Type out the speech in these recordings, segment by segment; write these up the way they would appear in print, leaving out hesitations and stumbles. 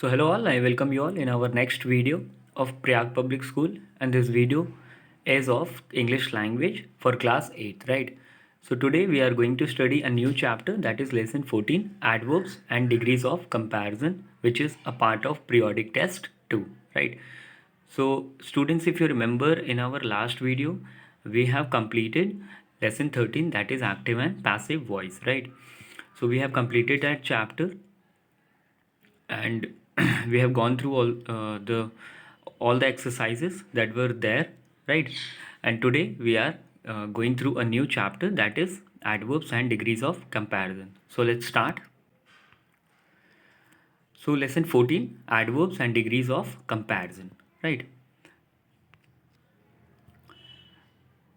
So hello all, I welcome you all in our next video of Prayag Public School, and this video is of English language for class 8th, right? So today we are going to study a new chapter, that is lesson 14, adverbs and degrees of comparison, which is a part of periodic test 2, right? So students, if you remember in our last video we have completed lesson 13, that is active and passive voice, right? So we have completed that chapter, and we have gone through all the exercises that were there, right? And today we are going through a new chapter, that is adverbs and degrees of comparison. So let's start. So lesson 14, adverbs and degrees of comparison, right?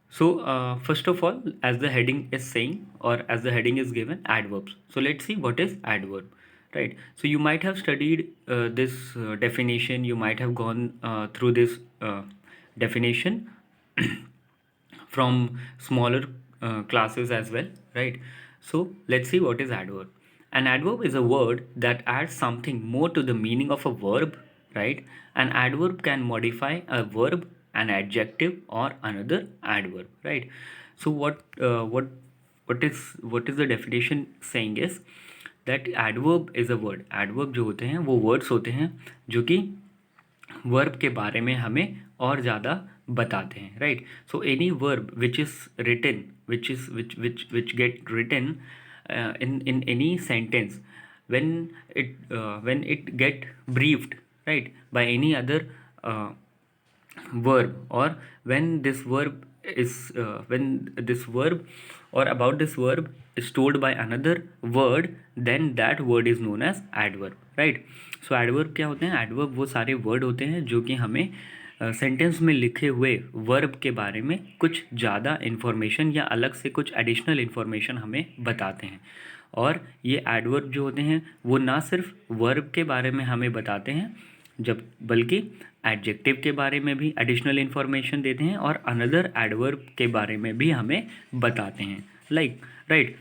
So first of all, as the heading is saying, or as the heading is given, adverbs. So let's see what is adverb, right? So you might have studied this definition, you might have gone through this definition from smaller classes as well, right? So let's see what is adverb. An adverb is a word that adds something more to the meaning of a verb, right? An adverb can modify a verb, an adjective, or another adverb, right? So what is the definition saying is that adverb is a word. adverb जो होते हैं वो words होते हैं जो कि verb के बारे में हमें और ज़्यादा बताते हैं, right? So any verb which is written which get written in any sentence, when it get briefed, right, by any other verb, or when this verb is when this verb or about this verb is told by another word, then that word is known as adverb, right? So adverb क्या होते हैं? Adverb वो सारे word होते हैं जो कि हमें सेंटेंस में लिखे हुए वर्ब के बारे में कुछ ज़्यादा इन्फॉर्मेशन या अलग से कुछ एडिशनल इन्फॉर्मेशन हमें बताते हैं। और ये एडवर्ब जो होते हैं वो ना सिर्फ वर्ब के बारे में हमें बताते हैं, जब बल्कि एडजेक्टिव के बारे में भी एडिशनल इन्फॉर्मेशन देते हैं और अनदर एडवर्ब के बारे में भी हमें बताते हैं, like, right?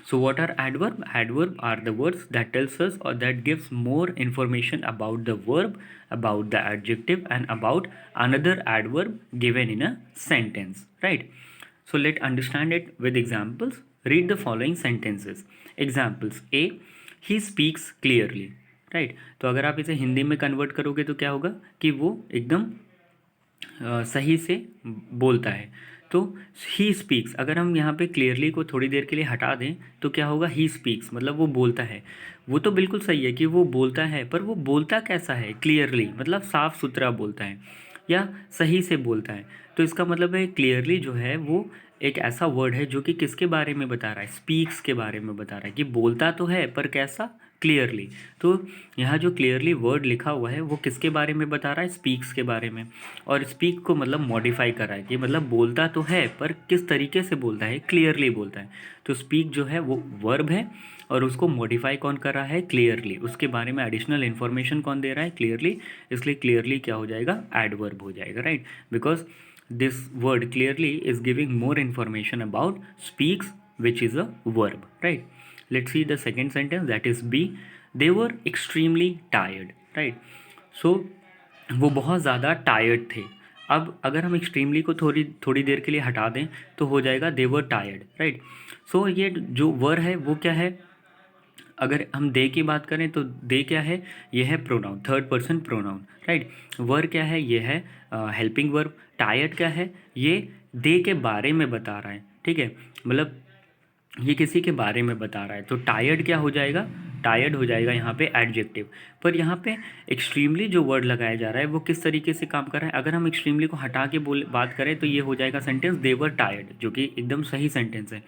So what are adverb? Adverb are the words that tells us or that gives more information about the verb, about the adjective, and about another adverb given in a sentence, right? So let's understand it with examples. Read the following sentences. Examples. A, he speaks clearly, right? तो अगर आप इसे हिंदी में convert करोगे तो क्या होगा कि वो एकदम सही से बोलता है। तो ही स्पीक्स, अगर हम यहाँ पे क्लियरली को थोड़ी देर के लिए हटा दें तो क्या होगा? ही स्पीक्स मतलब वो बोलता है। वो तो बिल्कुल सही है कि वो बोलता है, पर वो बोलता कैसा है? क्लियरली मतलब साफ़ सुथरा बोलता है या सही से बोलता है। तो इसका मतलब है क्लियरली जो है वो एक ऐसा वर्ड है जो कि किसके बारे में बता रहा है? स्पीक्स के बारे में बता रहा है कि बोलता तो है पर कैसा? क्लियरली। तो यहाँ जो क्लियरली वर्ड लिखा हुआ है वो किसके बारे में बता रहा है? स्पीक्स के बारे में। और स्पीक को मतलब मॉडिफाई कर रहा है कि मतलब बोलता तो है पर किस तरीके से बोलता है? क्लियरली बोलता है। तो स्पीक जो है वो वर्ब है और उसको मॉडिफाई कौन कर रहा है? क्लियरली। उसके बारे में एडिशनल इन्फॉर्मेशन कौन दे रहा है? क्लियरली। इसलिए क्लियरली क्या हो जाएगा? एडवर्ब हो जाएगा, right? Because this word clearly is giving more information about speaks, which is a verb, right? Let's see the second sentence, that is B. They were extremely tired, right? So वो बहुत ज़्यादा tired थे। अब अगर हम extremely को थोड़ी देर के लिए हटा दें तो हो जाएगा they were tired, right? सो ये जो वर है वो क्या है? अगर हम दे की बात करें तो दे क्या है? ये है pronoun, third person pronoun, right? Were क्या है? ये है हेल्पिंग वर्ब। टायर्ड क्या है? ये दे के बारे में बता रहा है, ठीक है? मतलब ये किसी के बारे में बता रहा है। तो टायर्ड क्या हो जाएगा? टायर्ड हो जाएगा यहाँ पे एडजेक्टिव। पर यहाँ पे एक्सट्रीमली जो वर्ड लगाया जा रहा है वो किस तरीके से काम कर रहा है? अगर हम एक्सट्रीमली को हटा के बात करें तो ये हो जाएगा सेंटेंस दे वर टायर्ड, जो कि एकदम सही सेंटेंस है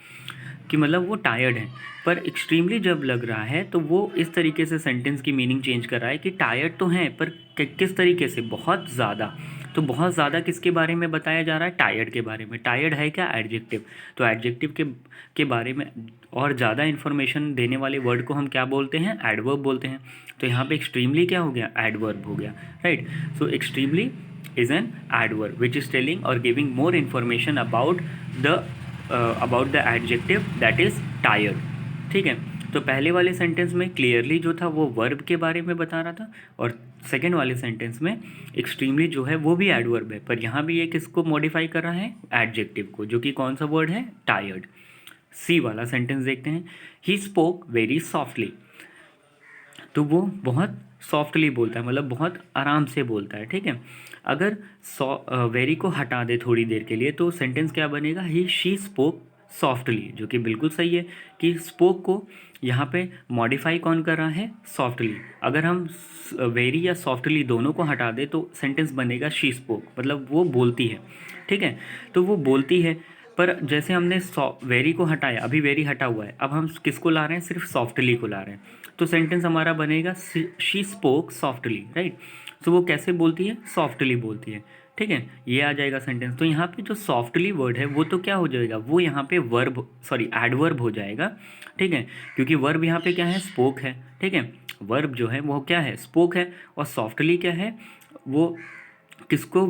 कि मतलब वो टायर्ड है। पर एक्सट्रीमली जब लग रहा है तो वो इस तरीके से सेंटेंस की मीनिंग चेंज कर रहा है कि टायर्ड तो हैं पर किस तरीके से? बहुत ज़्यादा। तो बहुत ज़्यादा किसके बारे में बताया जा रहा है? टायर्ड के बारे में। टायर्ड है क्या? एडजेक्टिव। तो एडजेक्टिव के बारे में और ज़्यादा इन्फॉर्मेशन देने वाले वर्ड को हम क्या बोलते हैं? एडवर्ब बोलते हैं। तो यहाँ पे एक्सट्रीमली क्या हो गया? एडवर्ब हो गया, right? So extremely is an adverb which is telling और giving more information about the adjective that is tired, ठीक है? तो पहले वाले सेंटेंस में क्लियरली जो था वो वर्ब के बारे में बता रहा था, और सेकेंड वाले सेंटेंस में एक्सट्रीमली जो है वो भी एडवर्ब है, पर यहाँ भी ये किसको मॉडिफाई कर रहा है, एडजेक्टिव को, जो कि कौन सा वर्ड है, टायर्ड। सी वाला सेंटेंस देखते हैं, ही स्पोक वेरी सॉफ्टली, तो वो बहुत सॉफ्टली बोलता है, मतलब बहुत आराम से बोलता है, ठीक है। अगर वेरी को हटा दे थोड़ी देर के लिए तो सेंटेंस क्या बनेगा, ही शी स्पोक सॉफ्टली, जो कि बिल्कुल सही है कि स्पोक को यहाँ पे मॉडिफाई कौन कर रहा है, सॉफ्टली। अगर हम वेरी या सॉफ्टली दोनों को हटा दे तो सेंटेंस बनेगा शी स्पोक, मतलब वो बोलती है, ठीक है। तो वो बोलती है, पर जैसे हमने वेरी को हटाया, अभी वेरी हटा हुआ है, अब हम किसको ला रहे हैं, सिर्फ सॉफ्टली को ला रहे हैं, तो सेंटेंस हमारा बनेगा शी स्पोक सॉफ्टली, राइट। तो वो कैसे बोलती है, सॉफ्टली बोलती है, ठीक है, ये आ जाएगा सेंटेंस। तो यहाँ पे जो सॉफ्टली वर्ड है वो तो क्या हो जाएगा, वो यहाँ पे वर्ब सॉरी एडवर्ब हो जाएगा, ठीक है, क्योंकि वर्ब यहाँ पे क्या है, स्पोक है, ठीक है। वर्ब जो है वो क्या है, स्पोक है, और सॉफ्टली क्या है, वो किसको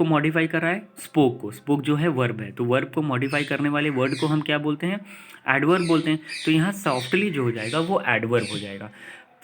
मॉडिफाई कर रहा है, स्पोक को। स्पोक जो है वर्ब है, तो वर्ब को मॉडिफाई करने वाले वर्ड को हम क्या बोलते हैं, एडवर्ब बोलते हैं। तो यहाँ सॉफ्टली जो हो जाएगा वो एडवर्ब हो जाएगा।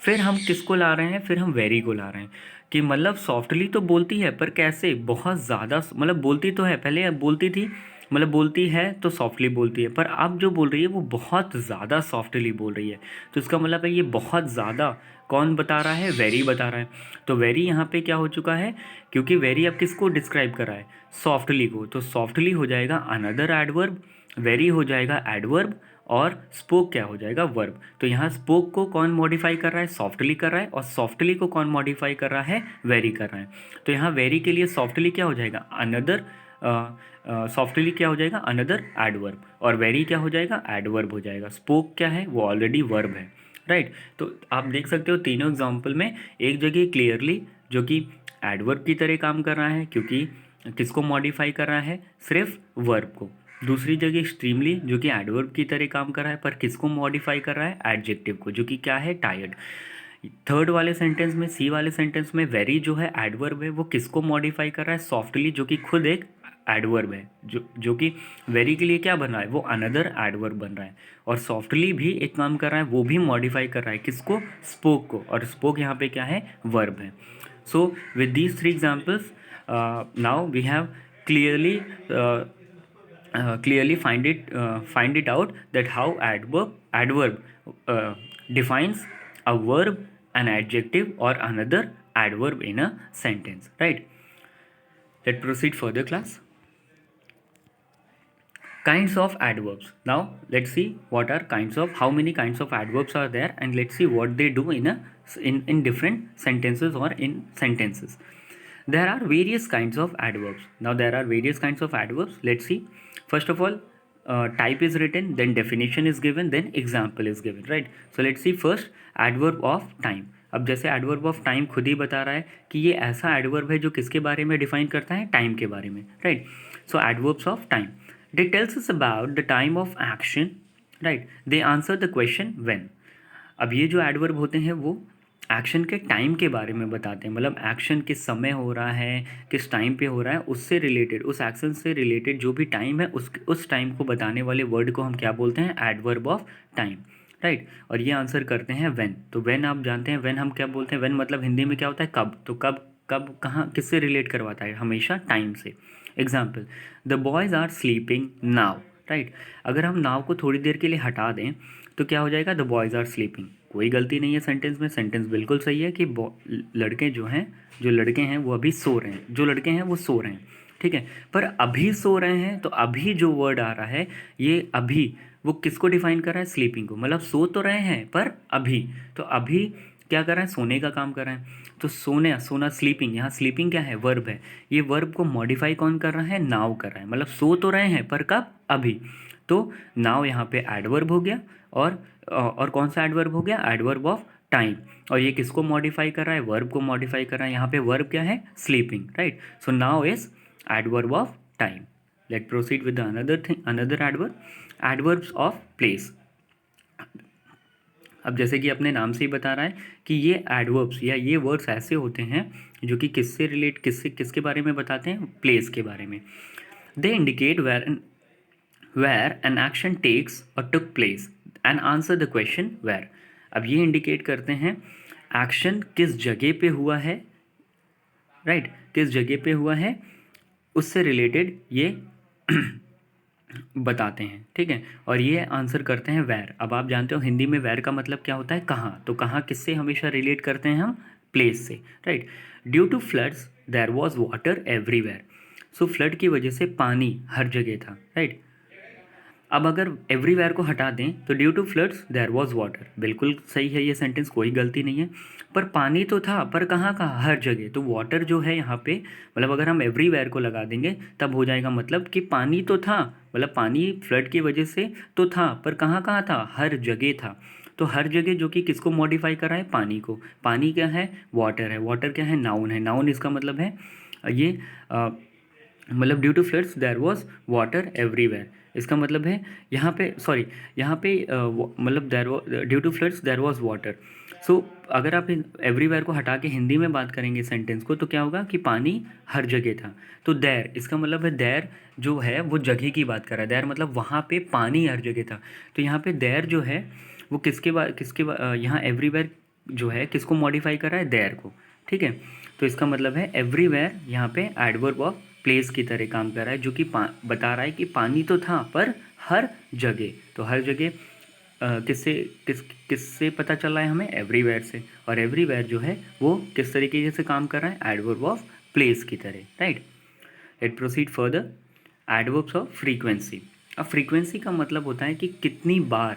फिर हम किसको ला रहे हैं, फिर हम वेरी को ला रहे हैं, कि मतलब सॉफ्टली तो बोलती है पर कैसे, बहुत ज़्यादा, मतलब बोलती तो है, पहले बोलती थी, मतलब बोलती है तो सॉफ्टली बोलती है, पर अब जो बोल रही है वो बहुत ज़्यादा सॉफ्टली बोल रही है। तो इसका मतलब है ये बहुत ज़्यादा कौन बता रहा है, वेरी बता रहा है। तो वेरी यहाँ पे क्या हो चुका है, क्योंकि वेरी अब किसको डिस्क्राइब कर रहा है, सॉफ्टली को, तो सॉफ्टली हो जाएगा अनदर एडवर्ब, वेरी हो जाएगा एडवर्ब, और स्पोक क्या हो जाएगा, वर्ब। तो यहाँ स्पोक को कौन मॉडिफाई कर रहा है, सॉफ्टली कर रहा है, और सॉफ्टली को कौन मॉडिफाई कर रहा है, वेरी कर रहा है। तो यहाँ वेरी के लिए सॉफ्टली क्या हो जाएगा, अनदर, सॉफ्टली क्या हो जाएगा, अनदर एडवर्ब, और वेरी क्या हो जाएगा, एडवर्ब हो जाएगा। स्पोक क्या है, वो ऑलरेडी वर्ब है, राइट। तो आप देख सकते हो तीनों एग्जाम्पल में एक जगह क्लियरली जो कि एडवर्ब की तरह काम कर रहा है, क्योंकि किसको मॉडिफाई कर रहा है, सिर्फ वर्ब को। दूसरी जगह एक्सट्रीमली जो कि एडवर्ब की तरह काम कर रहा है, पर किसको मॉडिफाई कर रहा है, एडजेक्टिव को, जो कि क्या है, टायर्ड। थर्ड वाले सेंटेंस में, सी वाले सेंटेंस में, वेरी जो है एडवर्ब है, वो किसको मॉडिफाई कर रहा है, सॉफ्टली, जो कि खुद एक एडवर्ब है, जो कि वेरी के लिए क्या बन रहा है, वो अनदर एडवर्ब बन रहा है। और सॉफ्टली भी एक काम कर रहा है, वो भी मॉडिफाई कर रहा है किसको, स्पोक को, और स्पोक यहाँ पे क्या है, वर्ब है। So with these three examples now we have clearly uh, clearly find it out that how adverb defines a verb, an adjective, or another adverb in a sentence, right? Let's proceed further, class. Kinds of adverbs. Now let's see what are kinds of, how many kinds of adverbs are there, and let's see what they do in different sentences or in sentences. There are various kinds of adverbs. Now there are various kinds of adverbs. Let's see. First of all, type is written, then definition is given, then example is given, right? So let's see first adverb of time. अब जैसे adverb of time खुद ही बता रहा है कि ये ऐसा adverb है जो किसके बारे में डिफाइन करता है, टाइम के बारे में, right? So adverbs of time, they tells us about the time of action, right? They answer the question when. अब ये जो एडवर्ब होते हैं वो एक्शन के टाइम के बारे में बताते हैं, मतलब एक्शन किस समय हो रहा है, किस टाइम पे हो रहा है, उससे रिलेटेड, उस एक्शन से रिलेटेड जो भी टाइम है उस टाइम को बताने वाले वर्ड को हम क्या बोलते हैं, एडवर्ब ऑफ टाइम, राइट। और ये आंसर करते हैं व्हेन। तो व्हेन आप जानते हैं, व्हेन हम क्या बोलते हैं, व्हेन मतलब हिंदी में क्या होता है, कब। तो कब कब कहाँ किससे रिलेट करवाता है, हमेशा टाइम से। Example, the boys are sleeping now, right. अगर हम नाव को थोड़ी देर के लिए हटा दें तो क्या हो जाएगा, द बॉयज़ आर स्लीपिंग। कोई गलती नहीं है सेंटेंस में, सेंटेंस बिल्कुल सही है कि लड़के जो लड़के हैं वो अभी सो रहे हैं, जो लड़के हैं वो सो रहे हैं, ठीक है। पर अभी सो रहे हैं, तो अभी जो वर्ड आ रहा है ये अभी, वो किसको डिफाइन कर रहा है, स्लीपिंग को, मतलब सो तो रहे हैं पर अभी। तो अभी क्या कर रहे हैं, सोने का काम कर रहे हैं। तो सोना स्लीपिंग, यहाँ स्लीपिंग क्या है, वर्ब है। ये वर्ब को मॉडिफाई कौन कर रहा है, नाउ कर रहा है, मतलब सो तो रहे हैं पर कब, अभी। तो नाउ यहाँ पे एडवर्ब हो गया, और कौन सा एडवर्ब हो गया, एडवर्ब ऑफ टाइम। और ये किसको मॉडिफाई कर रहा है, वर्ब को मॉडिफाई कर रहा है। यहाँ पे वर्ब क्या है, sleeping, right. So now is adverb of time. Late proceed with another adverb, adverbs of place. अब जैसे कि अपने नाम से ही बता रहा है कि ये एडवर्ब्स या ये वर्ड्स ऐसे होते हैं जो कि किससे रिलेट, किसके बारे में बताते हैं, प्लेस के बारे में। They indicate where an action takes और took place. And answer the question where. अब ये इंडिकेट करते हैं एक्शन किस जगह पे हुआ है, राइट, किस जगह पे हुआ है, उससे रिलेटेड ये बताते हैं, ठीक है। और ये आंसर करते हैं वेयर। अब आप जानते हो हिंदी में वेयर का मतलब क्या होता है, कहाँ। तो कहाँ किससे हमेशा रिलेट करते हैं हम, प्लेस से, right. Due to floods there was water everywhere. So flood की वजह से पानी हर जगह था, राइट। अब अगर एवरीवेयर को हटा दें तो due to floods there was water, बिल्कुल सही है ये सेंटेंस, कोई गलती नहीं है। पर पानी तो था, पर कहाँ कहाँ, हर जगह। तो वाटर जो है यहाँ पे, मतलब अगर हम एवरीवेयर को लगा देंगे तब हो जाएगा मतलब कि पानी तो था, मतलब पानी फ्लड की वजह से तो था, पर कहाँ कहाँ था, हर जगह था। तो हर जगह जो कि किसको मॉडिफाई कर रहा है, पानी को। पानी क्या है, वाटर है। वाटर क्या है, नाउन है। नाउन इसका मतलब है ये मतलब due to floods there was water everywhere, इसका मतलब है यहाँ पे, सॉरी, यहाँ पे मतलब there due to floods there was water. So अगर आप एवरीवेयर को हटा के हिंदी में बात करेंगे सेंटेंस को, तो क्या होगा कि पानी हर जगह था। तो देयर, इसका मतलब है देयर जो है वो जगह की बात कर रहा है। देयर मतलब वहाँ पे पानी हर जगह था। तो यहाँ पे देयर जो है वो यहाँ एवरीवेयर जो है किसको मॉडिफाई कर रहा है, देयर को, ठीक है। तो इसका मतलब है एवरीवेयर यहाँ पे एडवर्ब ऑफ प्लेस की तरह काम कर रहा है, जो कि बता रहा है कि पानी तो था पर हर जगह। तो हर जगह किससे पता चल रहा है हमें, एवरीवेयर से। और एवरीवेयर जो है वो किस तरीके से काम कर रहा है, एडवर्ब ऑफ प्लेस की तरह, right. Late proceed further. Adverbs of frequency. अब फ्रीक्वेंसी का मतलब होता है कि कितनी बार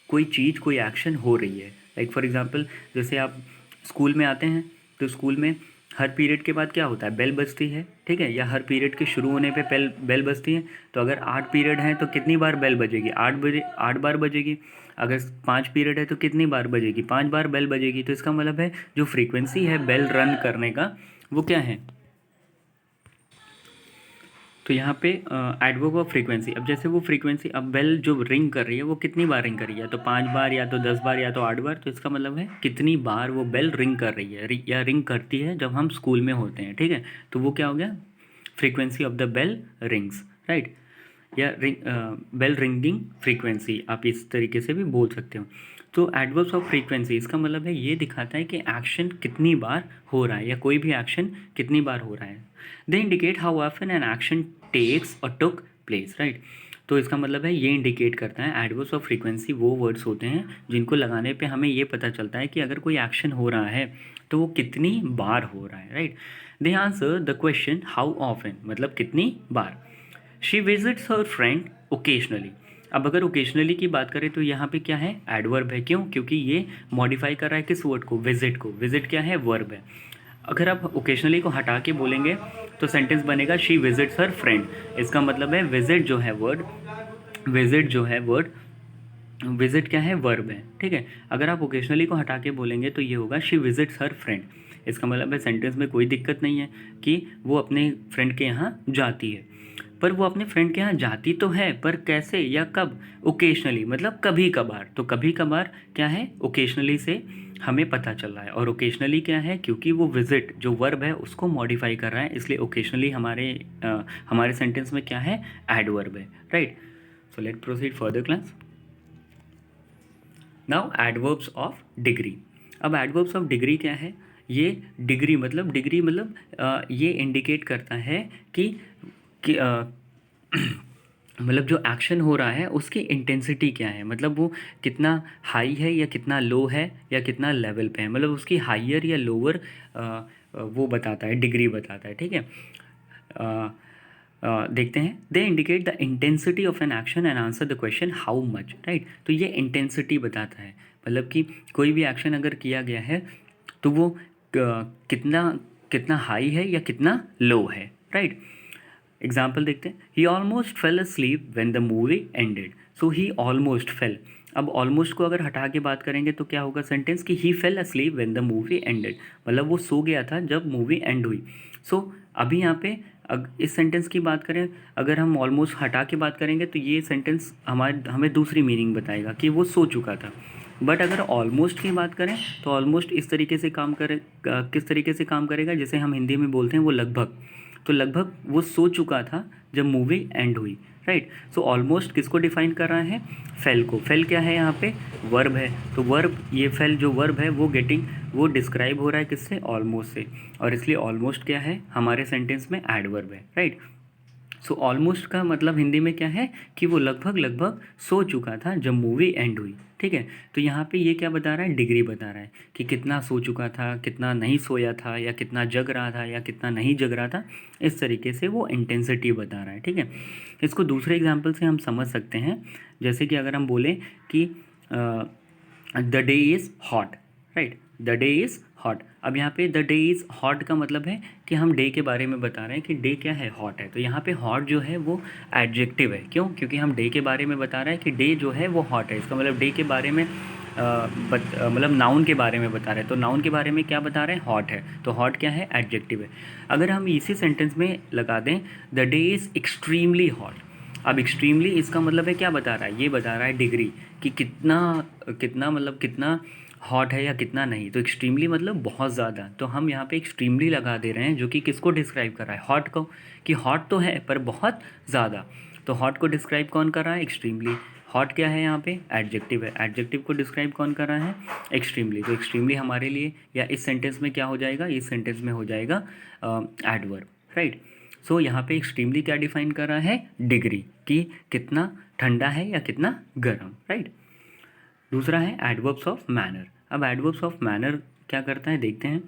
कोई चीज़, कोई एक्शन हो रही है। लाइक फॉर एग्जांपल, जैसे आप स्कूल में आते हैं तो स्कूल में हर पीरियड के बाद क्या होता है, बेल बजती है, ठीक है, या हर पीरियड के शुरू होने पे बेल बजती है। तो अगर 8 पीरियड हैं तो कितनी बार बेल बजेगी, 8 बार बजेगी। अगर 5 पीरियड है तो कितनी बार बजेगी, 5 बार बेल बजेगी। तो इसका मतलब है जो फ्रीक्वेंसी है बेल रन करने का, वो क्या है। तो यहाँ पे एडवर्ब ऑफ फ्रीक्वेंसी। अब जैसे वो फ्रीक्वेंसी, अब बेल जो रिंग कर रही है वो कितनी बार रिंग कर रही है, तो 5 बार, या तो 10 बार, या तो 8 बार। तो इसका मतलब है कितनी बार वो बेल रिंग कर रही है, या रिंग करती है जब हम स्कूल में होते हैं, ठीक है। तो वो क्या हो गया, frequency of the bell rings, right. या बेल रिंगिंग फ्रीक्वेंसी, आप इस तरीके से भी बोल सकते हो। तो एडवर्ब्स ऑफ फ्रीक्वेंसी इसका मतलब है ये दिखाता है कि एक्शन कितनी बार हो रहा है, या कोई भी एक्शन कितनी बार हो रहा है। They indicate how often an action takes और टुक प्लेस, राइट। तो इसका मतलब है ये इंडिकेट करता है, एडवर्ब्स ऑफ फ्रीक्वेंसी वो वर्ड्स होते हैं जिनको लगाने पे हमें ये पता चलता है कि अगर कोई एक्शन हो रहा है तो वो कितनी बार हो रहा है, right. They answer the question how often, मतलब कितनी बार। She visits her friend occasionally. अब अगर ओकेजनली की बात करें तो यहाँ पे क्या है, एडवर्ब है। क्यों, क्योंकि ये मॉडिफाई कर रहा है किस वर्ड को, विजिट को। विजिट क्या है, वर्ब है। अगर आप ओकेजनली को हटा के बोलेंगे तो सेंटेंस बनेगा शी विजिट्स हर फ्रेंड। इसका मतलब है विजिट जो है वर्ड, विजिट जो है वर्ड, विजिट क्या है, वर्ब है, ठीक है। अगर आप ओकेजनली को हटा के बोलेंगे तो ये होगा शी विजिट्स हर फ्रेंड। इसका मतलब है सेंटेंस में कोई दिक्कत नहीं है कि वो अपने फ्रेंड के यहाँ जाती है। पर वो अपने फ्रेंड के यहाँ जाती तो है, पर कैसे या कब, ओकेजनली मतलब कभी कभार। तो कभी कभार क्या है, ओकेजनली से हमें पता चल रहा है। और ओकेजनली क्या है, क्योंकि वो विजिट जो वर्ब है उसको मॉडिफाई कर रहा है, इसलिए ओकेजनली हमारे सेंटेंस में क्या है, एडवर्ब है, right. So let proceed further class. Now adverbs of degree. अब एडवर्ब्स ऑफ डिग्री क्या है, ये डिग्री मतलब ये इंडिकेट करता है कि मतलब जो एक्शन हो रहा है उसकी इंटेंसिटी क्या है, मतलब वो कितना हाई है या कितना लो है या कितना लेवल पे है, मतलब उसकी हाइयर या लोअर वो बताता है, डिग्री बताता है, ठीक है। देखते हैं, they indicate the intensity of an action and answer the question how much, right. तो ये इंटेंसिटी बताता है, मतलब कि कोई भी एक्शन अगर किया गया है तो वो कितना कितना हाई है या कितना लो है, राइट। एग्जाम्पल देखते हैं, he almost fell asleep when the movie ended. So he almost fell. अब ऑलमोस्ट को अगर हटा के बात करेंगे तो क्या होगा सेंटेंस, कि he fell asleep when the movie ended, मतलब वो सो गया था जब मूवी एंड हुई। सो अभी यहाँ पे इस सेंटेंस की बात करें, अगर हम ऑलमोस्ट हटा के बात करेंगे तो ये सेंटेंस हमें दूसरी मीनिंग बताएगा कि वो सो चुका था। बट अगर ऑलमोस्ट की बात करें तो ऑलमोस्ट इस तरीके से काम करे, किस तरीके से काम करेगा, जैसे हम हिंदी में बोलते हैं वो लगभग। तो लगभग वो सो चुका था जब मूवी एंड हुई, राइट। सो ऑलमोस्ट किसको डिफाइन कर रहा है? फेल को। फेल क्या है यहाँ पे? वर्ब है। तो वर्ब, ये फेल जो वर्ब है वो डिस्क्राइब हो रहा है किससे? ऑलमोस्ट से। और इसलिए ऑलमोस्ट क्या है हमारे सेंटेंस में? एडवर्ब है, राइट। सो ऑलमोस्ट का मतलब हिंदी में क्या है कि वो लगभग लगभग सो चुका था जब मूवी एंड हुई, ठीक है। तो यहाँ पे ये क्या बता रहा है? डिग्री बता रहा है कि कितना सो चुका था, कितना नहीं सोया था, या कितना जग रहा था, या कितना नहीं जग रहा था। इस तरीके से वो इंटेंसिटी बता रहा है, ठीक है। इसको दूसरे एग्जाम्पल से हम समझ सकते हैं, जैसे कि अगर हम बोलें कि the day is hot, right. The day is hot. अब यहाँ पे द डे इज़ हॉट का मतलब है कि हम डे के बारे में बता रहे हैं कि डे क्या है? हॉट है। तो यहाँ पे हॉट जो है वो एडजेक्टिव है। क्यों? क्योंकि हम डे के बारे में बता रहे हैं कि डे जो है वो हॉट है। इसका मतलब डे के बारे में मतलब नाउन के बारे में बता रहे हैं। तो नाउन के बारे में क्या बता रहे हैं? हॉट है। तो हॉट क्या है? एडजेक्टिव है। अगर हम इसी सेंटेंस में लगा दें the day is extremely hot. अब एक्सट्रीमली इसका मतलब है क्या बता रहा है? ये बता रहा है डिग्री, कि कितना कितना मतलब कितना हॉट है या कितना नहीं। तो एक्सट्रीमली मतलब बहुत ज़्यादा। तो हम यहाँ पे एक्सट्रीमली लगा दे रहे हैं, जो कि किसको डिस्क्राइब कर रहा है? हॉट को, कि हॉट तो है पर बहुत ज़्यादा। तो हॉट को डिस्क्राइब कौन कर रहा है? एक्सट्रीमली। हॉट क्या है यहाँ पे? एडजेक्टिव है। एडजेक्टिव को डिस्क्राइब कौन कर रहा है? एक्सट्रीमली। तो एक्सट्रीमली हमारे लिए या इस सेंटेंस में क्या हो जाएगा? इस सेंटेंस में हो जाएगा एडवर्ब, राइट। सो यहाँ पे एक्सट्रीमली क्या डिफाइन कर रहा है? डिग्री, कि कितना ठंडा है या कितना गर्म, राइट। दूसरा है एडवर्ब्स ऑफ मैनर। अब एडवर्ब्स ऑफ मैनर क्या करता है देखते हैं।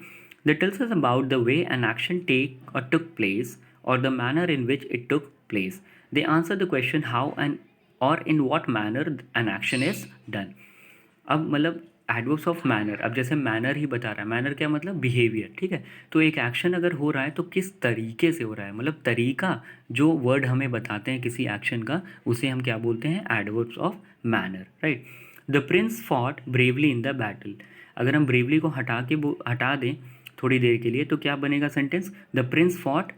That tells us about the way an action take और टुक प्लेस और the manner in which it took place. They answer the question how and और in what manner an action is done. अब मतलब adverbs of manner, अब जैसे manner ही बता रहा है। मैनर क्या मतलब? बिहेवियर, ठीक है। तो एक एक्शन अगर हो रहा है तो किस तरीके से हो रहा है, मतलब तरीका, जो वर्ड हमें बताते हैं किसी एक्शन का, उसे हम क्या बोलते हैं? Adverbs of manner, right. The Prince fought bravely in the battle. अगर हम ब्रेवली को हटा दें थोड़ी देर के लिए तो क्या बनेगा sentence? The Prince fought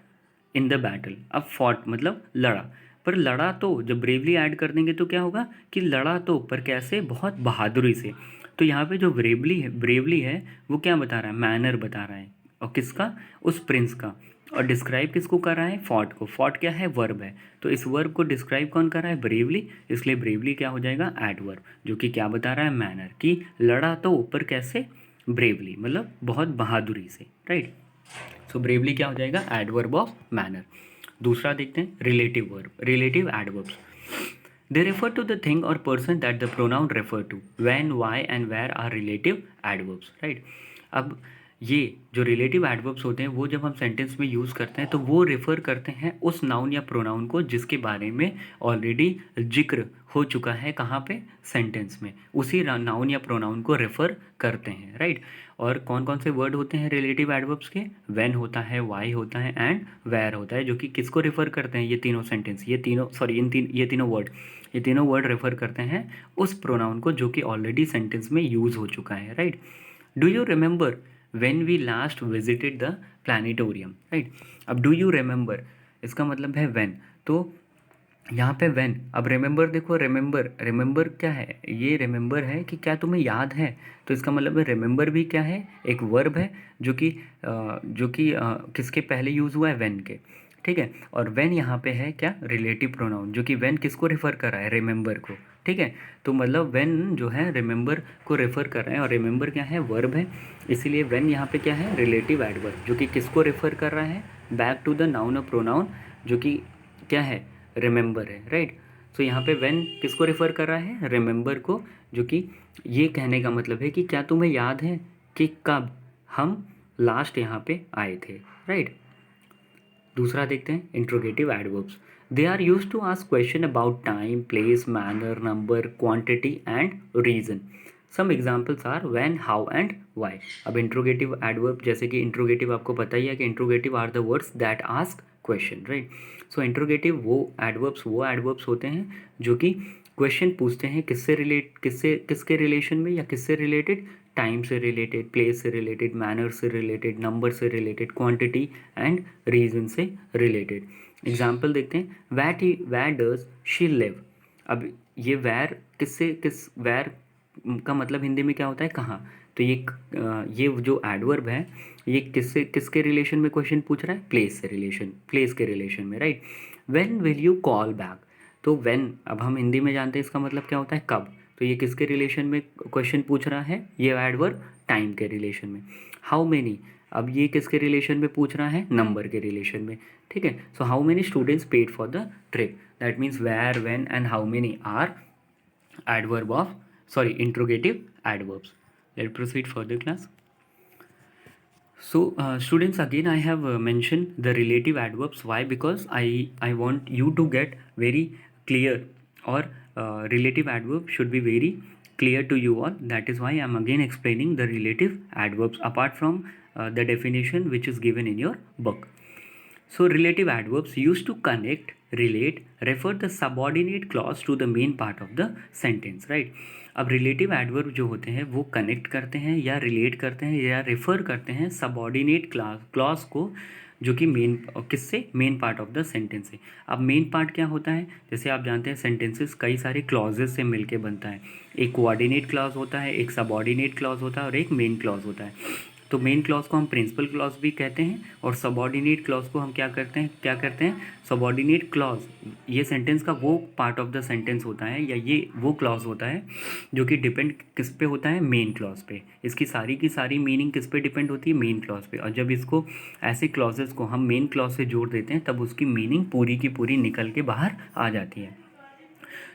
in the battle. अब फॉट मतलब लड़ा, पर लड़ा तो जब ब्रेवली ऐड कर देंगे तो क्या होगा कि लड़ा तो, पर कैसे? बहुत बहादुरी से। तो यहाँ पे जो ब्रेवली है वो क्या बता रहा है? मैनर बता रहा है। और किसका? उस प्रिंस का। और डिस्क्राइब किसको कर रहा है? फॉर्ट को। फॉर्ट क्या है? वर्ब है। तो इस वर्ब को डिस्क्राइब कौन कर रहा है? ब्रेवली। इसलिए ब्रेवली क्या हो जाएगा? एडवर्ब, जो कि क्या बता रहा है? मैनर, कि लड़ा तो ऊपर कैसे? ब्रेवली, मतलब बहुत बहादुरी से, राइट। सो ब्रेवली क्या हो जाएगा? Adverb of manner. दूसरा देखते हैं relative verb, relative adverbs. They refer to the thing और person that the pronoun refer to. When, why and where are relative adverbs, right. अब ये जो रिलेटिव एडवर्ब्स होते हैं वो जब हम सेंटेंस में यूज़ करते हैं तो वो रेफ़र करते हैं उस नाउन या प्रोनाउन को जिसके बारे में ऑलरेडी जिक्र हो चुका है। कहाँ पे? सेंटेंस में। उसी नाउन या प्रोनाउन को रेफ़र करते हैं, राइट। और कौन कौन से वर्ड होते हैं रिलेटिव एडवर्ब्स के? व्हेन होता है, वाई होता है एंड वेयर होता है, जो कि किसको रेफ़र करते हैं? ये तीनों सेंटेंस, ये तीनों वर्ड रेफ़र करते हैं उस प्रोनाउन को जो कि ऑलरेडी सेंटेंस में यूज़ हो चुका है, right. Do you remember when we last visited the planetarium, right। अब do you remember इसका मतलब है when। तो यहाँ पे when, अब रिमेंबर देखो, रिमेंबर क्या है? ये रिमेंबर है कि क्या तुम्हें याद है। तो इसका मतलब है रिमेंबर भी क्या है? एक वर्ब है, जो कि किसके पहले यूज़ हुआ है? when के, ठीक है। और when यहाँ पे है क्या? रिलेटिव प्रोनाउन, जो कि when किसको रेफ़र कर रहा है? रिमेंबर को, ठीक है। तो मतलब when जो है रिमेंबर को रेफ़र कर रहे हैं, और रिमेंबर क्या है? वर्ब है। इसीलिए when यहाँ पे क्या है? रिलेटिव एडवर्ब, जो कि किसको रेफ़र कर रहा है? बैक टू द नाउन और प्रोनाउन, जो कि क्या है? रिमेंबर है, राइट। सो यहाँ पे when किसको रेफ़र कर रहा है? रिमेंबर को, जो कि ये कहने का मतलब है कि क्या तुम्हें याद है कि कब हम लास्ट यहाँ पे आए थे, राइट। दूसरा देखते हैं interrogative adverbs. They are use to ask question about time, place, manner, number, quantity and reason. Some examples are when, how and why. अब इंट्रोगेटिव एडवर्ब, जैसे कि इंट्रोगेटिव आपको पता ही है कि interrogative are the words that ask question, right. So interrogative वो adverbs होते हैं जो कि क्वेश्चन पूछते हैं किसके रिलेशन में, या किससे रिलेटेड? टाइम से रिलेटेड, प्लेस से रिलेटेड, मैनर से रिलेटेड, नंबर से रिलेटेड, क्वांटिटी एंड रीजन से रिलेटेड। एग्जाम्पल देखते हैं। Where does she live. अब ये वेयर का मतलब हिंदी में क्या होता है? कहाँ। तो ये जो एडवर्ब है ये किसके रिलेशन में क्वेश्चन पूछ रहा है? प्लेस के रिलेशन में, right. When will you call back. तो व्हेन, अब हम हिंदी में जानते हैं इसका मतलब क्या होता है, कब। तो ये किसके रिलेशन में क्वेश्चन पूछ रहा है, ये एडवर्ब टाइम के रिलेशन में। हाउ मेनी, अब ये किसके रिलेशन में पूछ रहा है, नंबर के रिलेशन में, ठीक है। So how many students paid for the trip, that means where, when and how many are adverb of, sorry, interrogative adverbs. Let's proceed further, class. So students, again I have mentioned the relative adverbs. Why? Because I want you to get very clear, or relative adverb should be very clear to you all. That is why I am again explaining the relative adverbs apart from the definition which is given in your book. So relative adverbs used to connect, relate, refer the subordinate clause to the main part of the sentence, right? अब relative adverb जो होते हैं वो connect करते हैं या relate करते हैं या रेफर करते हैं सबॉर्डिनेट क्लॉज को, जो कि मेन, किससे, main part of the sentence है। अब मेन पार्ट क्या होता है, जैसे आप जानते हैं सेंटेंसेस कई सारे क्लॉजेस से मिलके बनता है। एक कोऑर्डिनेट क्लॉज होता है, एक सबॉर्डिनेट क्लॉज होता है और एक मेन क्लॉज होता है। तो मेन क्लॉज को हम प्रिंसिपल क्लॉज भी कहते हैं और सबॉर्डिनेट क्लॉज को हम क्या करते हैं सबॉर्डिनेट क्लॉज, ये सेंटेंस का वो पार्ट ऑफ द सेंटेंस होता है या ये वो क्लॉज होता है जो कि डिपेंड किस पे होता है, मेन क्लॉज पे। इसकी सारी की सारी मीनिंग किस पे डिपेंड होती है, मेन क्लॉज पे। और जब इसको ऐसे क्लॉजेस को हम मेन क्लॉज से जोड़ देते हैं तब उसकी मीनिंग पूरी की पूरी निकल के बाहर आ जाती है।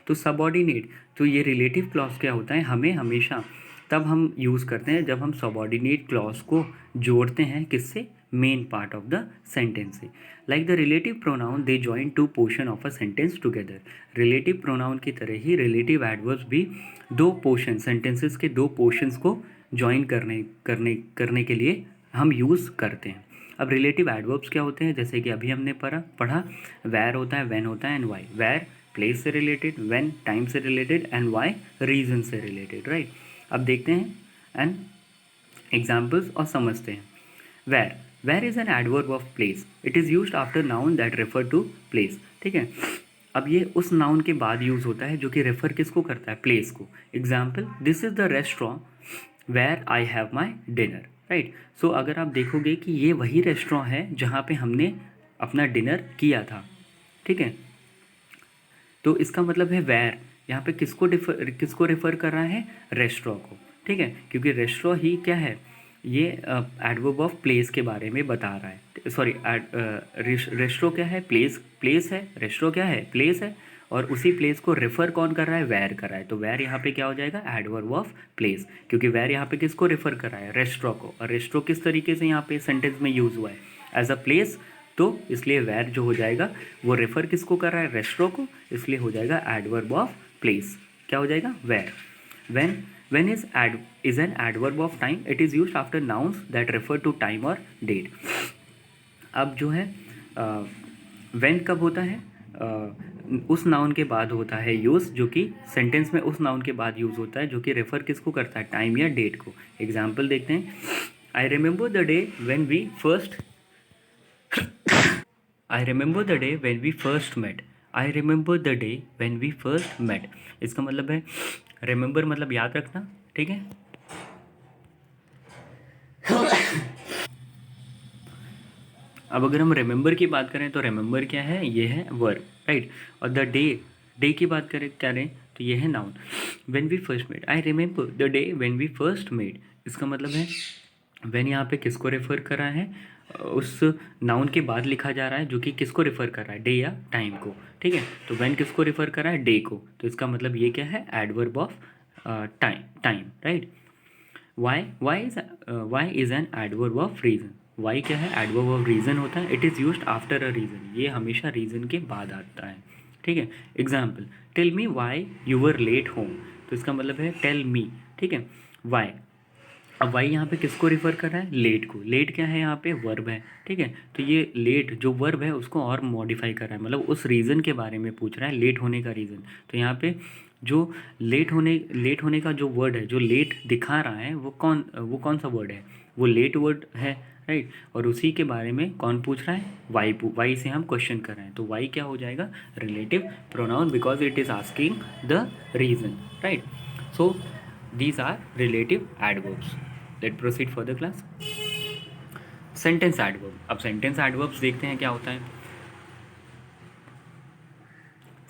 तो सबॉर्डिनेट, तो ये रिलेटिव क्लॉज क्या होता है, हमें हमेशा तब हम यूज़ करते हैं जब हम सबॉर्डिनेट क्लॉज को जोड़ते हैं किससे, main part of the sentence से। Like the relative pronoun they join two portion of a sentence together. Relative pronoun की तरह ही रिलेटिव एडवर्ब्स भी दो पोर्शन, सेंटेंसेस के दो पोर्शंस को जॉइन करने के लिए हम यूज़ करते हैं। अब रिलेटिव एडवर्ब्स क्या होते हैं, जैसे कि अभी हमने पढ़ा वेयर होता है, व्हेन होता है एंड वाई। वेयर प्लेस से रिलेटेड, व्हेन टाइम से रिलेटेड एंड वाई रीजन से रिलेटेड, राइट। अब देखते हैं एंड एग्जाम्पल्स और समझते हैं। Where is an adverb of place, it is used after noun that refer to place, ठीक है। अब ये उस नाउन के बाद यूज़ होता है जो कि रेफर किसको करता है, प्लेस को। Example, this is the restaurant where I have my dinner, right. So अगर आप देखोगे कि ये वही रेस्टोरेंट है जहाँ पे हमने अपना डिनर किया था, ठीक है। तो इसका मतलब है वेयर यहाँ पे किसको रेफर कर रहा है, रेस्टोरेंट को, ठीक है। क्योंकि रेस्टोरेंट ही क्या है, ये एडवर्ब ऑफ प्लेस के बारे में बता रहा है। सॉरी, रेस्टोरेंट क्या है, प्लेस है, रेस्टोरेंट क्या है, प्लेस है, और उसी प्लेस को रेफर कौन कर रहा है, वेयर कर रहा है। तो वेयर यहाँ पे क्या हो जाएगा, एडवर्ब ऑफ प्लेस, क्योंकि वेयर यहाँ पे किसको रेफर कर रहा है, रेस्टोरेंट को। और रेस्टोरेंट किस तरीके से यहाँ पे सेंटेंस में यूज़ हुआ है, एज अ प्लेस, तो इसलिए वेयर जो हो जाएगा वो रेफर किसको कर रहा है, रेस्टोरेंट को, इसलिए हो जाएगा एडवर्ब ऑफ प्लेस। क्या हो जाएगा, where. when is an adverb of time, it is used after nouns that refer to time or date. अब जो है when कब होता है, उस नाउन के बाद होता है यूज़, जो कि सेंटेंस में उस नाउन के बाद यूज़ होता है जो कि रेफर किसको करता है, टाइम या डेट को। एग्जाम्पल देखते हैं, I remember the day when we first I remember the day when we first met. I remember the day when we first met, इसका मतलब है रिमेंबर मतलब याद रखना, ठीक है। अब अगर हम रिमेंबर की बात करें तो रिमेंबर क्या है, ये है वर्ब, राइट। और द डे की बात करें तो ये है noun. When we first met, I remember the day when we first met, इसका मतलब है व्हेन यहाँ पे किसको रेफर कर रहा है, उस नाउन के बाद लिखा जा रहा है जो कि किसको रेफर कर रहा है, डे या टाइम को, ठीक है। तो व्हेन किसको रेफर कर रहा है, डे को, तो इसका मतलब ये क्या है, adverb of time, right. Why is an adverb of reason. Why क्या है, एडवर्ब ऑफ रीज़न होता है। It is used after a reason, ये हमेशा रीज़न के बाद आता है, ठीक है। Example, tell me why you were late home, तो इसका मतलब है टेल मी, ठीक है, वाई। अब वाई यहाँ पे किसको रिफ़र कर रहा है, लेट को। लेट क्या है, यहाँ पे वर्ब है, ठीक है। तो ये लेट जो वर्ब है उसको और मॉडिफाई कर रहा है, मतलब उस रीज़न के बारे में पूछ रहा है, लेट होने का रीज़न। तो यहाँ पे जो लेट होने का जो वर्ड है, जो लेट दिखा रहा है, वो कौन सा वर्ड है, वो लेट वर्ड है, राइट। और उसी के बारे में कौन पूछ रहा है, वाई से हम क्वेश्चन कर रहे हैं। तो वाई क्या हो जाएगा, relative pronoun, because it is asking the reason, right. So these are relative adverbs. Let's proceed further, class. Sentence adverb. अब सेंटेंस एडवर्ब्स देखते हैं क्या होता है।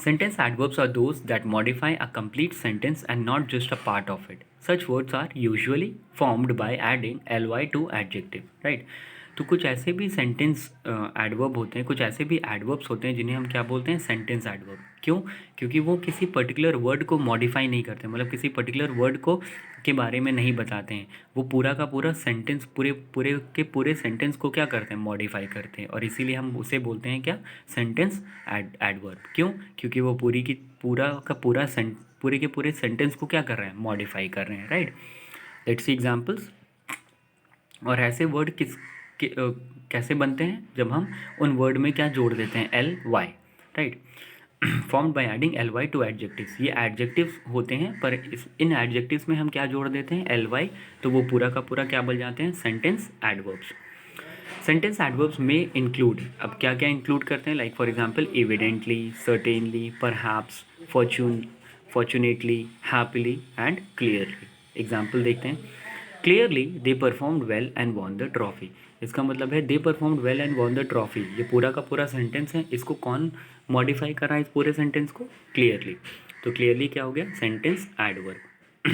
Sentence adverbs are those that modify a complete sentence and not just a part of it. Such words are usually formed by adding ly to adjective, right? तो कुछ ऐसे भी सेंटेंस एडवर्ब होते हैं, कुछ ऐसे भी एडवर्ब्स होते हैं जिन्हें हम क्या बोलते हैं, सेंटेंस एडवर्ब। क्यों? क्योंकि वो किसी पर्टिकुलर वर्ड को मॉडिफाई नहीं करते, मतलब किसी पर्टिकुलर वर्ड को के बारे में नहीं बताते हैं, वो पूरा का पूरा सेंटेंस पूरे पूरे के पूरे सेंटेंस को क्या करते हैं, मॉडिफाई करते हैं, और इसीलिए हम उसे बोलते हैं क्या, सेंटेंस एडवर्ब। क्यों? क्योंकि वो पूरी की पूरा का पूरा पूरे के पूरे सेंटेंस को क्या कर रहे हैं, मॉडिफाई कर रहे हैं, राइट। Let's see examples. और ऐसे वर्ड कैसे बनते हैं, जब हम उन वर्ड में क्या जोड़ देते हैं, L Y, right. Formed by adding L Y to adjectives. ये एडजेक्टिव्स होते हैं, पर इन एडजेक्टिव्स में हम क्या जोड़ देते हैं, एल वाई, तो वो पूरा का पूरा क्या बन जाते हैं, सेंटेंस एडवर्ब्स। सेंटेंस एडवर्ब्स में इंक्लूड, अब क्या क्या इंक्लूड करते हैं, like for example evidently, certainly, perhaps, fortunately, happily and clearly. Example देखते हैं। Clearly they performed well and won the trophy. इसका मतलब है they performed well and won the trophy. ये पूरा का पूरा सेंटेंस है, इसको कौन मॉडिफाई कर रहा है, इस पूरे सेंटेंस को, क्लियरली। तो क्लियरली क्या हो गया, sentence adverb.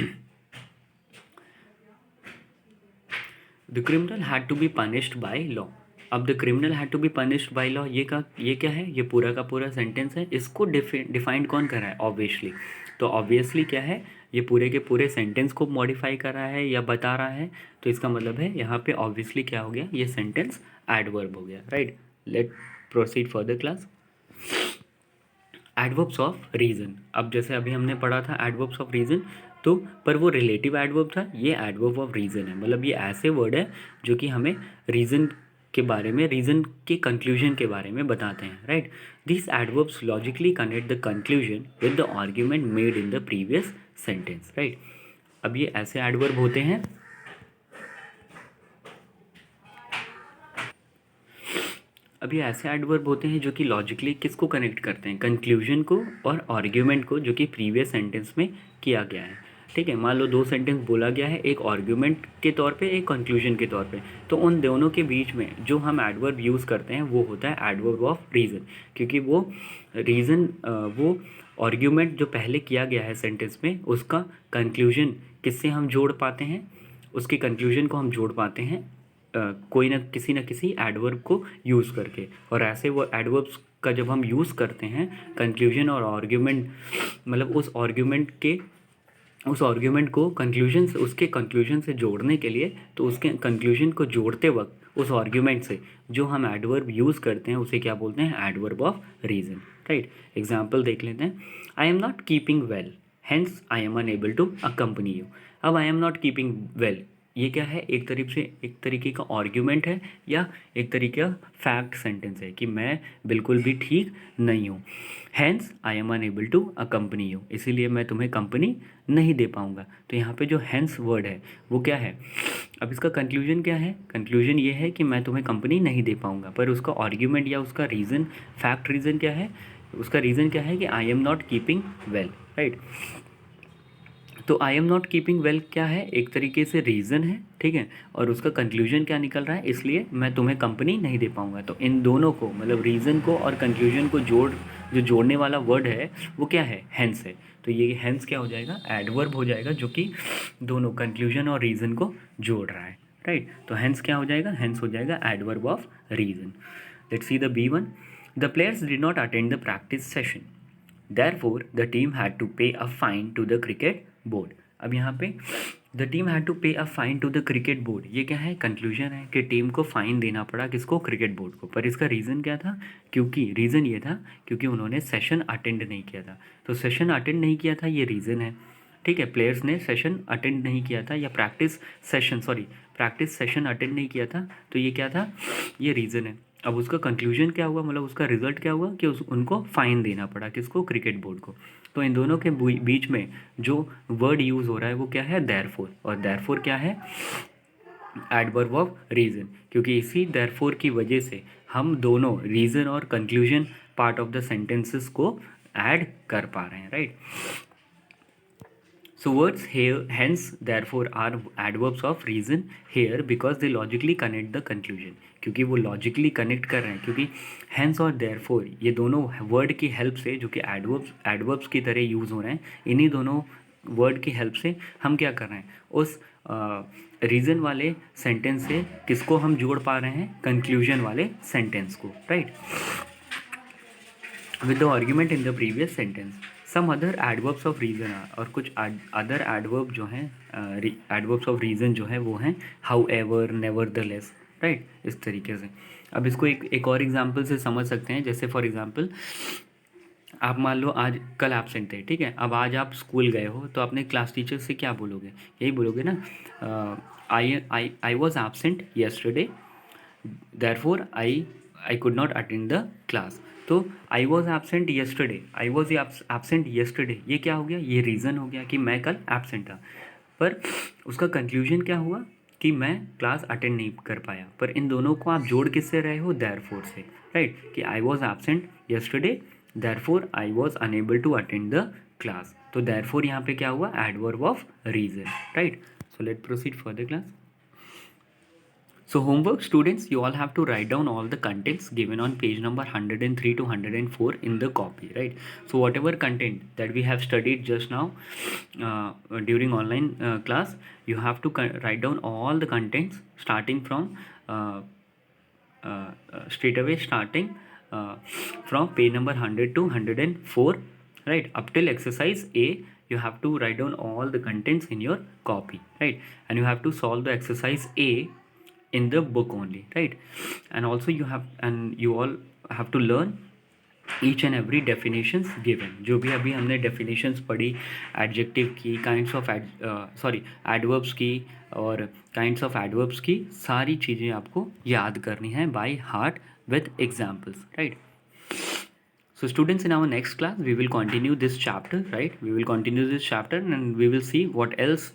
The criminal had to be punished by law. अब the criminal had to be punished by law, ये क्या है, ये पूरा का पूरा सेंटेंस है, इसको डिफाइंड कौन कर रहा है, ऑब्वियसली। तो ऑब्वियसली क्या है, ये पूरे के पूरे सेंटेंस को मॉडिफाई कर रहा है या बता रहा है, तो इसका मतलब है यहाँ पे ऑब्वियसली क्या हो गया, ये सेंटेंस एडवर्ब हो गया, right. Late proceed further class. Adverbs of reason. अब जैसे अभी हमने पढ़ा था एडवर्ब्स ऑफ रीज़न, तो पर वो रिलेटिव एडवर्ब था, ये एडवर्ब ऑफ रीज़न है, मतलब ये ऐसे वर्ड है जो कि हमें रीज़न के बारे में, रीज़न के कंक्लूजन के बारे में बताते हैं, right. This adverbs logically connect the conclusion with the argument made in the previous sentence, right. अब ये ऐसे एडवर्ब होते हैं, अब ये ऐसे एडवर्ब होते हैं जो कि लॉजिकली किसको कनेक्ट करते हैं, कंक्लूजन को और आर्ग्यूमेंट को, जो कि प्रीवियस सेंटेंस में किया गया है, ठीक है। मान लो दो सेंटेंस बोला गया है, एक आर्ग्यूमेंट के तौर पे, एक कंक्लूजन के तौर पे, तो उन दोनों के बीच में जो हम एडवर्ब यूज़ करते हैं वो होता है एडवर्ब ऑफ रीज़न, क्योंकि वो रीज़न, वो आर्ग्यूमेंट जो पहले किया गया है सेंटेंस में, उसका कंक्लूजन किससे हम जोड़ पाते हैं, उसके कंक्लूजन को हम जोड़ पाते हैं कोई ना किसी एडवर्ब को यूज़ करके। और ऐसे वो एडवर्ब्स का जब हम यूज़ करते हैं कंक्लूजन और आर्ग्यूमेंट, मतलब उस आर्ग्यूमेंट को कंक्लूजन से, उसके कंक्लूजन से जोड़ने के लिए, तो उसके कंक्लूजन को जोड़ते वक्त उस आर्ग्यूमेंट से जो हम एडवर्ब यूज़ करते हैं उसे क्या बोलते हैं, adverb of reason, right. Example देख लेते हैं। I am not keeping well, hence I am unable to accompany you. अब I am not keeping well, ये क्या है, एक तरीके का आर्ग्यूमेंट है या एक तरीके का फैक्ट सेंटेंस है कि मैं बिल्कुल भी ठीक नहीं हूँ। Hence I am unable to accompany you, इसीलिए मैं तुम्हें कंपनी नहीं दे पाऊँगा। तो यहाँ पे जो हैंस वर्ड है वो क्या है, अब इसका कंक्लूजन क्या है, कंक्लूजन ये है कि मैं तुम्हें कंपनी नहीं दे पाऊँगा, पर उसका आर्ग्यूमेंट या उसका रीज़न, फैक्ट रीज़न क्या है, उसका रीज़न क्या है कि I am not keeping well, right. तो I am not keeping well क्या है, एक तरीके से रीज़न है, ठीक है, और उसका कंक्लूजन क्या निकल रहा है, इसलिए मैं तुम्हें कंपनी नहीं दे पाऊँगा। तो इन दोनों को, मतलब रीज़न को और कंक्लूजन को जो जोड़ने वाला वर्ड है वो क्या है, हेंस है। तो ये हेंस क्या हो जाएगा, एडवर्ब हो जाएगा, जो कि दोनों कंक्लूजन और रीज़न को जोड़ रहा है, राइट। तो हेंस क्या हो जाएगा, हेंस हो जाएगा adverb of reason. Let's see the B1। The players did not attend the practice session, Therefore, the team had to pay a fine to the cricket board। अब यहाँ पे the team had to pay a fine to the cricket board, ये क्या है, conclusion है कि team को fine देना पड़ा, किसको, क्रिकेट बोर्ड को। पर इसका रीज़न क्या था, क्योंकि रीज़न ये था क्योंकि उन्होंने सेशन अटेंड नहीं किया था। तो सेशन अटेंड नहीं किया था, ये रीज़न है, ठीक है। प्लेयर्स ने सेशन अटेंड नहीं किया था, या प्रैक्टिस सेशन अटेंड नहीं किया था, तो ये क्या था, ये रीज़न है। अब उसका कंक्लूजन क्या हुआ, मतलब उसका रिजल्ट क्या हुआ कि उनको फ़ाइन देना पड़ा, किसको, क्रिकेट बोर्ड को। तो इन दोनों के बीच में जो वर्ड यूज़ हो रहा है वो क्या है, देयरफॉर। और देयरफॉर क्या है, एडवर्ब ऑफ रीज़न, क्योंकि इसी देयरफॉर की वजह से हम दोनों रीज़न और conclusion part of the sentences को ऐड कर पा रहे हैं, right. So words here, hence, therefore are adverbs of reason here because they logically connect the conclusion. क्योंकि वो logically connect कर रहे हैं, क्योंकि hence और therefore ये दोनों word की help से, जो कि adverbs की तरह यूज़ हो रहे हैं, इन्हीं दोनों word की help से हम क्या कर रहे हैं, उस रीज़न वाले सेंटेंस से किसको हम जोड़ पा रहे हैं, कंक्लूजन वाले सेंटेंस को, right, with the argument in the previous sentence. Some other adverbs of reason, और कुछ अदर एडवर्ब जो हैं, एडवर्ब्स ऑफ रीज़न जो है वो हैं how ever, never the less, right, इस तरीके से. अब इसको एक और एग्जांपल से समझ सकते हैं. जैसे फॉर एग्जांपल, आप मान लो आज कल एब्सेंट थे, ठीक है. अब आज आप स्कूल गए हो तो अपने क्लास टीचर से क्या बोलोगे, यही बोलोगे ना, I was absent yesterday, therefore I could not attend the class. तो आई was absent yesterday, I was absent yesterday, ये क्या हो गया, ये रीज़न हो गया कि मैं कल एबसेंट था. पर उसका कंक्लूजन क्या हुआ कि मैं क्लास अटेंड नहीं कर पाया. पर इन दोनों को आप जोड़ किससे रहे हो, देयरफॉर से, राइट, कि I was absent yesterday, therefore I was unable to attend the class. तो देयरफॉर यहाँ पे क्या हुआ, adverb of reason, right. So let proceed further class. So homework students, you all have to write down all the contents given on page number 103 to 104 in the copy, right. So whatever content that we have studied just now during online class, you have to write down all the contents starting from straight away starting from page number 100 to 104, right, up till exercise A. You have to write down all the contents in your copy, right, and you have to solve the exercise A in the book only, right. And also you all have to learn each and every definitions given. जो भी अभी हमने definitions पढ़ी, adjective की, kinds of adverbs की और kinds of adverbs की, सारी चीज़ें आपको याद करनी है by heart with examples, right. So students, in our next class we will continue this chapter, right, we will continue this chapter and we will see what else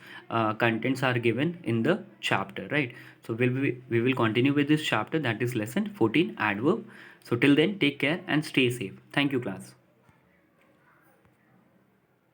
contents are given in the chapter, right. So we will continue with this chapter, that is lesson 14, adverb. So till then, take care and stay safe. Thank you class.